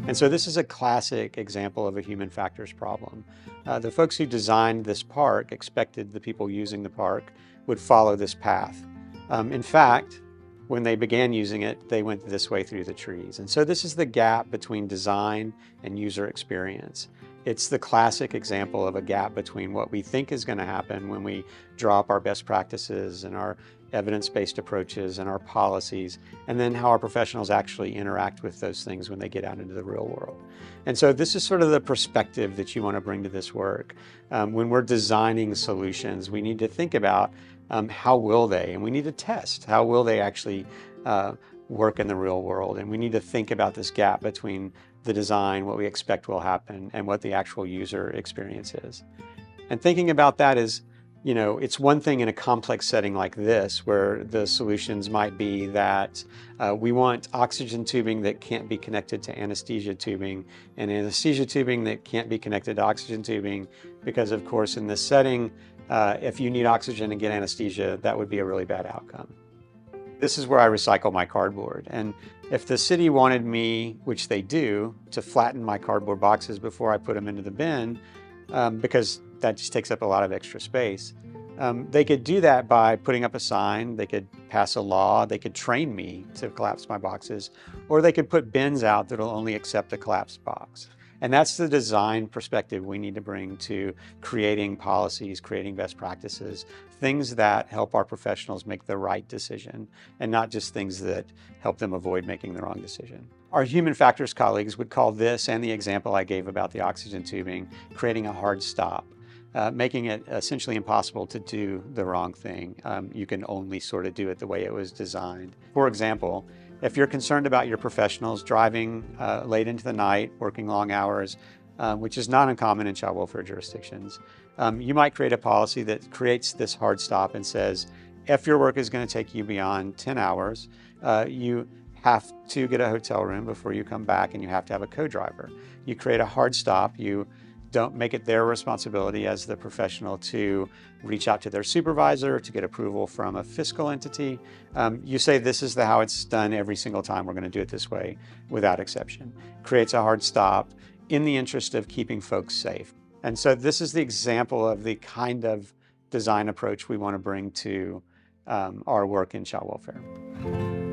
And so this is a classic example of a human factors problem. The folks who designed this park expected the people using the park would follow this path. In fact, when they began using it, they went this way through the trees. And so this is the gap between design and user experience. It's the classic example of a gap between what we think is going to happen when we draw up our best practices and our evidence-based approaches and our policies, and then how our professionals actually interact with those things when they get out into the real world. And so this is sort of the perspective that you want to bring to this work. When we're designing solutions, we need to think about how will they, and we need to test how will they actually work in the real world. And we need to think about this gap between the design, what we expect will happen, and what the actual user experience is. And thinking about that is, it's one thing in a complex setting like this, where the solutions might be that we want oxygen tubing that can't be connected to anesthesia tubing, and anesthesia tubing that can't be connected to oxygen tubing, because of course in this setting, if you need oxygen and get anesthesia, that would be a really bad outcome. This is where I recycle my cardboard. And if the city wanted me, which they do, to flatten my cardboard boxes before I put them into the bin, because that just takes up a lot of extra space, they could do that by putting up a sign, they could pass a law, they could train me to collapse my boxes, or they could put bins out that'll only accept a collapsed box. And that's the design perspective we need to bring to creating policies, creating best practices, things that help our professionals make the right decision, and not just things that help them avoid making the wrong decision. Our human factors colleagues would call this, and the example I gave about the oxygen tubing, creating a hard stop. Making it essentially impossible to do the wrong thing. You can only sort of do it the way it was designed. For example, if you're concerned about your professionals driving late into the night, working long hours, which is not uncommon in child welfare jurisdictions, you might create a policy that creates this hard stop and says, if your work is going to take you beyond 10 hours, you have to get a hotel room before you come back, and you have to have a co-driver. You create a hard stop. You don't make it their responsibility as the professional to reach out to their supervisor to get approval from a fiscal entity. You say this is how it's done every single time. We're going to do it this way without exception. Creates a hard stop in the interest of keeping folks safe. And so this is the example of the kind of design approach we want to bring to our work in child welfare.